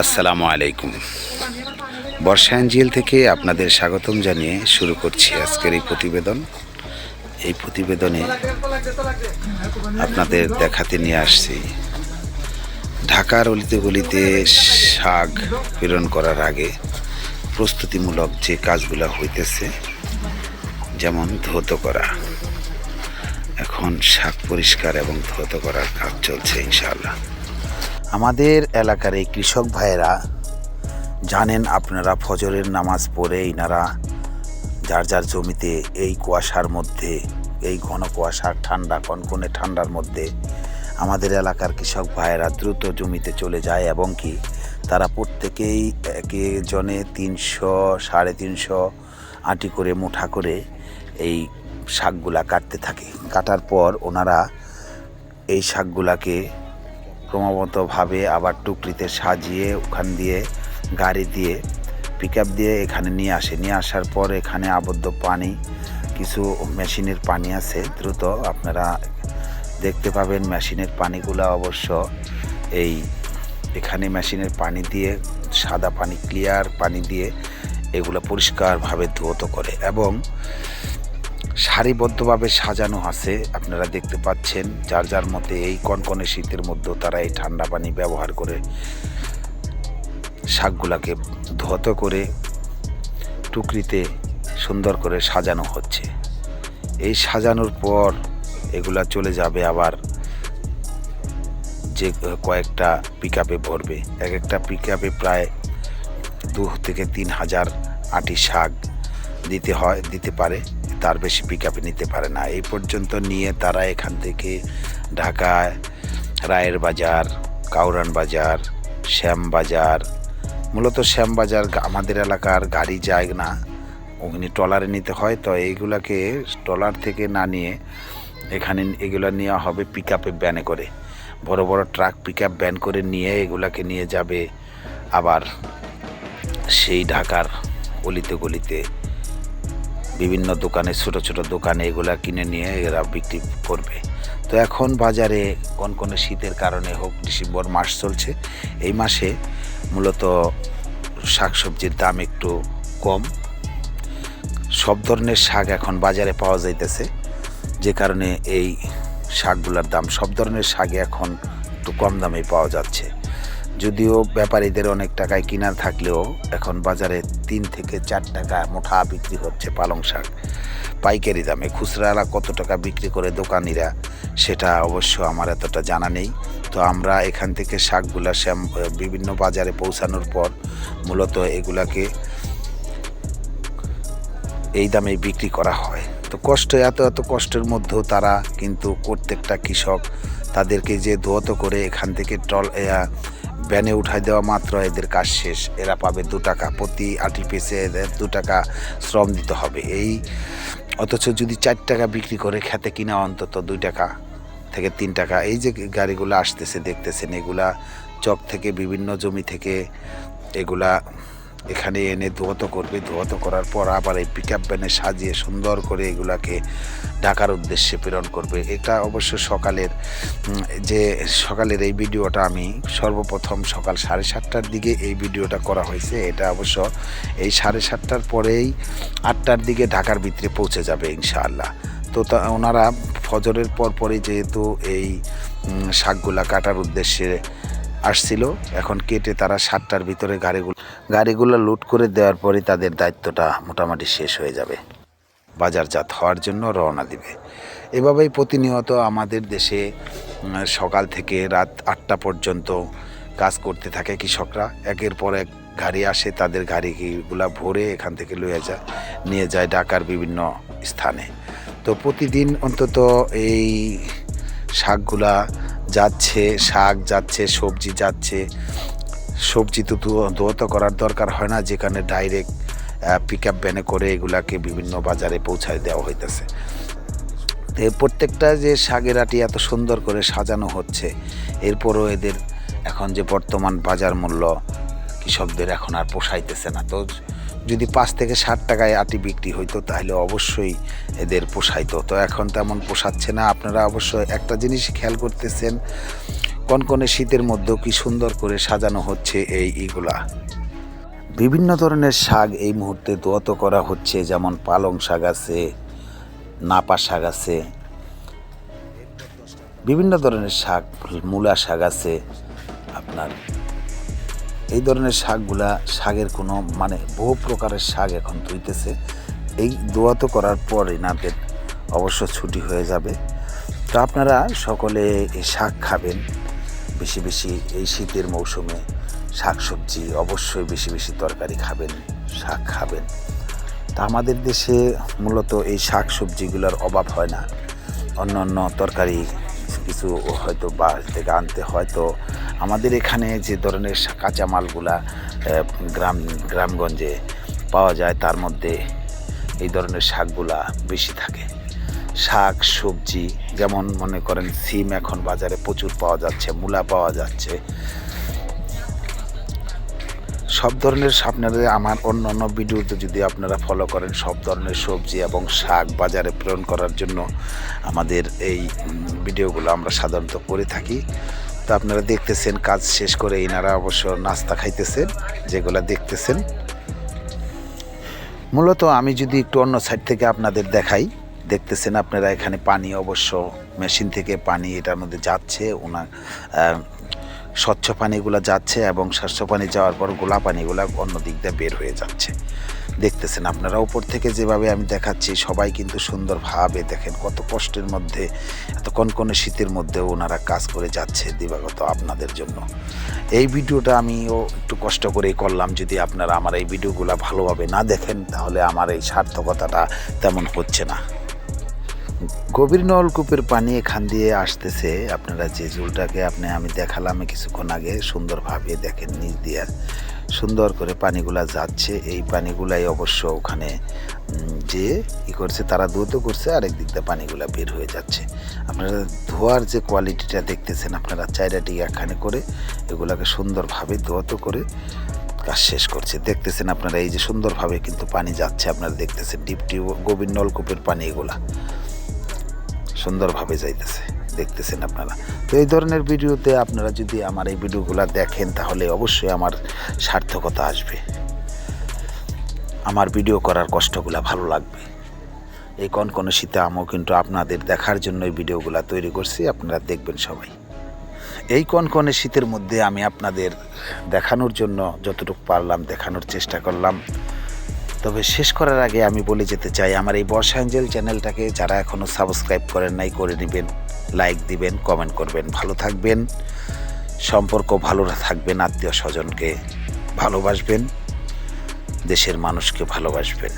আসসালামু আলাইকুম। বর্ষা এনজিএল থেকে আপনাদের স্বাগতম জানিয়ে শুরু করছি আজকের এই প্রতিবেদন। এই প্রতিবেদনে আপনাদের দেখাতে নিয়ে আসছি ঢাকার অলিতে গলিতে শাক প্রেরণ করার আগে প্রস্তুতিমূলক যে কাজগুলো হইতেছে, যেমন ধৌত করা। এখন শাক পরিষ্কার এবং ধৌত করার কাজ চলছে ইনশাআল্লাহ। আমাদের এলাকার এই কৃষক ভাইয়েরা জানেন, আপনারা ফজরের নামাজ পড়ে ইনারা যার যার জমিতে এই কুয়াশার মধ্যে, এই ঘন কুয়াশার ঠান্ডা কনকনে ঠান্ডার মধ্যে আমাদের এলাকার কৃষক ভাইয়েরা দ্রুত জমিতে চলে যায় এবং কি তারা প্রত্যেকেই একজনে 300-350 আটি করে মুঠা করে এই শাকগুলা কাটতে থাকে। কাটার পর ওনারা এই শাকগুলাকে ক্রমাগতভাবে আবার টুকরিতে সাজিয়ে ওখান দিয়ে গাড়ি দিয়ে পিকআপ দিয়ে এখানে নিয়ে আসে। নিয়ে আসার পর এখানে আবদ্ধ পানি, কিছু মেশিনের পানি আছে, দ্রুত আপনারা দেখতে পাবেন মেশিনের পানিগুলো অবশ্য এখানে মেশিনের পানি দিয়ে, সাদা পানি, ক্লিয়ার পানি দিয়ে এগুলো পরিষ্কারভাবে ধৌত করে এবং সারিবদ্ধভাবে সাজানো আছে। আপনারা দেখতে পাচ্ছেন যার যার মতে এই কনকনে শীতের মধ্যেও তারা এই ঠান্ডা পানি ব্যবহার করে শাকগুলাকে ধৌত করে টুকরিতে সুন্দর করে সাজানো হচ্ছে। এই সাজানোর পর এগুলা চলে যাবে আবার যে কয়েকটা পিকআপে ভরবে। এক একটা পিকআপে প্রায় 2 থেকে 3 হাজার আটি শাক দিতে পারে, তার বেশি পিকআপে নিতে পারে না। এই পর্যন্ত নিয়ে তারা এখান থেকে ঢাকায় রায়ের বাজার, কাউরান বাজার, শ্যামবাজার, মূলত শ্যামবাজার আমাদের এলাকার গাড়ি যায় না, ওখানে ট্রলারে নিতে হয়। তো এইগুলাকে ট্রলার থেকে না নিয়ে এখানে এগুলো নেওয়া হবে পিকআপে ভ্যানে করে, বড় বড় ট্রাক পিকআপ ভ্যান করে নিয়ে এগুলাকে নিয়ে যাবে আবার সেই ঢাকার অলিতে গলিতে বিভিন্ন দোকানে, ছোট ছোট দোকানে এগুলা কিনে নিয়ে এরা বিক্রি করবে। তো এখন বাজারে কনকনে শীতের কারণে হোক, ডিসেম্বর মাস চলছে, এই মাসে মূলত শাকসবজির দাম একটু কম। সব ধরনের শাক এখন বাজারে পাওয়া যাইতেছে, যে কারণে এই শাকগুলোর দাম, সব ধরনের শাকে এখন একটু কম দামে পাওয়া যাচ্ছে। যদিও ব্যাপারীদের অনেক টাকায় কিনা থাকলেও এখন বাজারে 3 থেকে 4 টাকা মুঠা বিক্রি হচ্ছে পালং শাক পাইকারি দামে। খুচরা কত টাকা বিক্রি করে দোকানিরা, সেটা অবশ্য আমার এতটা জানা নেই। তো আমরা এখান থেকে শাকগুলা বিভিন্ন বাজারে পৌঁছানোর পর মূলত এগুলাকে এই দামে বিক্রি করা হয়। তো এত কষ্টের মধ্যেও তারা কিন্তু প্রত্যেকটা কৃষক তাদেরকে যে ধৌত করে এখান থেকে ভ্যানে উঠাই দেওয়া মাত্র এদের কাজ শেষ। এরা পাবে 2 টাকা প্রতি আটি পেছে, এদের 2 টাকা শ্রম দিতে হবে। অথচ যদি 4 টাকা বিক্রি করে খেতে কিনা অন্তত 2 টাকা থেকে 3 টাকা। এই যে গাড়িগুলো আসতেছে দেখতেছেন, এগুলা চক থেকে, বিভিন্ন জমি থেকে এগুলা এখানে এনে ধৌত করবে। ধৌত করার পর আবার এই পিকআপ ভ্যানে সাজিয়ে সুন্দর করে এগুলাকে ঢাকার উদ্দেশ্যে প্রেরণ করবে। এটা অবশ্য সকালের এই ভিডিওটা আমি সর্বপ্রথম সকাল 7:30টার দিকে এই ভিডিওটা করা হয়েছে। এটা অবশ্য এই 7:30টার পরেই 8টার দিকে ঢাকার ভিতরে পৌঁছে যাবে ইনশাআল্লাহ। তো ওনারা ফজরের পরই যেহেতু এই শাকগুলা কাটার উদ্দেশ্যে আসছিল, এখন কেটে তারা 7টার ভিতরে গাড়িগুলো লুট করে দেওয়ার পরে তাদের দায়িত্বটা মোটামুটি শেষ হয়ে যাবে, বাজারজাত হওয়ার জন্য রওনা দিবে। এভাবেই প্রতিনিয়ত আমাদের দেশে সকাল থেকে রাত 8টা পর্যন্ত কাজ করতে থাকে কৃষকরা। একের পর এক গাড়ি আসে, তাদের গাড়িগুলা ভরে এখান থেকে নিয়ে যায় ঢাকার বিভিন্ন স্থানে। তো প্রতিদিন অন্তত এই শাকগুলা যাচ্ছে, শাক যাচ্ছে, সবজি যাচ্ছে। সবজি তো ধৌত করার দরকার হয় না, যেখানে ডাইরেক্ট পিকআপ ভ্যানে করে এগুলাকে বিভিন্ন বাজারে পৌঁছায় দেওয়া হইতেছে। প্রত্যেকটা যে শাকের আটি এত সুন্দর করে সাজানো হচ্ছে, এরপরও এদের এখন যে বর্তমান বাজার মূল্য কৃষকদের এখন আর পোষাইতেছে না। তো যদি 5 থেকে 60 টাকায় আটি বিক্রি হইতো তাহলে অবশ্যই এদের পোষাইতো। তো এখন তেমন পোষাচ্ছে না। আপনারা অবশ্যই একটা জিনিস খেয়াল করতেছেন, কনকনে শীতের মধ্যেও কি সুন্দর করে সাজানো হচ্ছে এইগুলা। বিভিন্ন ধরনের শাক এই মুহূর্তে দোয়াত করা হচ্ছে, যেমন পালং শাক আছে, নাপা শাক আছে, বিভিন্ন ধরনের শাক, মূলা শাক আছে। আপনার এই ধরনের শাকগুলা, শাকের কোনো মানে বহু প্রকারের শাক এখন ধুইতেছে। এই দোয়াত করার পর এনাদের অবশ্য ছুটি হয়ে যাবে। তো আপনারা সকলে এই শাক খাবেন বেশি বেশি। এই শীতের মৌসুমে শাক সবজি অবশ্যই বেশি বেশি তরকারি খাবেন, শাক খাবেন। তা আমাদের দেশে মূলত এই শাক সবজিগুলোর অভাব হয় না। অন্য অন্য তরকারি কিছু হয়তো বাইরে থেকে আনতে হয়। তো আমাদের এখানে যে ধরনের কাঁচামালগুলা গ্রামগঞ্জে পাওয়া যায় তার মধ্যে এই ধরনের শাকগুলা বেশি থাকে। শাক সবজি যেমন মনে করেন সিম এখন বাজারে প্রচুর পাওয়া যাচ্ছে, মূলা পাওয়া যাচ্ছে। সব ধরনের আপনারা আমার অন্য অন্য ভিডিওতে যদি আপনারা ফলো করেন, সব ধরনের সবজি এবং শাক বাজারে প্রেরণ করার জন্য আমাদের এই ভিডিওগুলো আমরা সাধারণত করে থাকি। তো আপনারা দেখতেছেন কাজ শেষ করে এনারা অবশ্য নাস্তা খাইতেছেন, যেগুলো দেখতেছেন। মূলত আমি যদি একটু অন্য সাইড থেকে আপনাদের দেখাই, দেখতেছেন আপনারা এখানে পানি অবশ্য মেশিন থেকে পানি এটার মধ্যে যাচ্ছে, ওনার স্বচ্ছ পানিগুলো যাচ্ছে এবং স্বচ্ছ পানি যাওয়ার পর গোলা পানিগুলো অন্য দিক দিয়ে বের হয়ে যাচ্ছে। দেখতেছেন আপনারা উপর থেকে যেভাবে আমি দেখাচ্ছি, সবাই কিন্তু সুন্দরভাবে দেখেন কত কষ্টের মধ্যে, এত কনকনে শীতের মধ্যেও ওনারা কাজ করে যাচ্ছে দিবাগত আপনাদের জন্য। এই ভিডিওটা আমিও একটু কষ্ট করেই করলাম। যদি আপনারা আমার এই ভিডিওগুলো ভালোভাবে না দেখেন তাহলে আমার এই সার্থকতাটা তেমন হচ্ছে না। গভীর নলকূপের পানি এখান দিয়ে আসতেছে। আপনারা যে জলটাকে আমি দেখালাম কিছুক্ষণ আগে, সুন্দরভাবে দেখেন নিচ দিয়ে সুন্দর করে পানিগুলা যাচ্ছে। এই পানিগুলাই অবশ্য ওখানে যে করছে তারা দ্রুত করছে, আরেক দিক দিয়ে পানিগুলা বের হয়ে যাচ্ছে। আপনারা ধোয়ার যে কোয়ালিটিটা দেখতেছেন, আপনারা চাইরাটি একখানে করে এগুলাকে সুন্দরভাবে ধোয়াত করে কাজ শেষ করছে। দেখতেছেন আপনারা এই যে সুন্দরভাবে কিন্তু পানি যাচ্ছে, আপনারা দেখতেছেন ডিপটি গভীর নলকূপের পানি এগুলা সুন্দরভাবে যাইতেছে, দেখতেছেন আপনারা। তো এই ধরনের ভিডিওতে আপনারা যদি আমার এই ভিডিওগুলো দেখেন তাহলে অবশ্যই আমার সার্থকতা আসবে, আমার ভিডিও করার কষ্টগুলো ভালো লাগবে। এই কনকনে শীতে আমিও কিন্তু আপনাদের দেখার জন্য এই ভিডিওগুলো তৈরি করছি, আপনারা দেখবেন সবাই। এই কনকনে শীতের মধ্যে আমি আপনাদের দেখানোর জন্য যতটুকু পারলাম দেখানোর চেষ্টা করলাম। তবে শেষ করার আগে আমি বলে যেতে চাই, আমার এই বর্ষা অ্যাঞ্জেল চ্যানেলটাকে যারা এখনও সাবস্ক্রাইব করেন নাই করে নেবেন, লাইক দিবেন, কমেন্ট করবেন। ভালো থাকবেন, সম্পর্ক ভালো থাকবেন, আত্মীয় স্বজনকে ভালোবাসবেন, দেশের মানুষকে ভালোবাসবেন।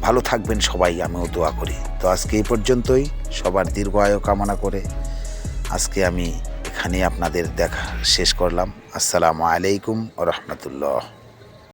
ভালো থাকবেন সবাই, আমিও দোয়া করি। তো আজকে এই পর্যন্তই, সবার দীর্ঘ আয়ু কামনা করে আজকে আমি এখানে আপনাদের দেখা শেষ করলাম। আসসালামু আলাইকুম ওয়া রাহমাতুল্লাহ।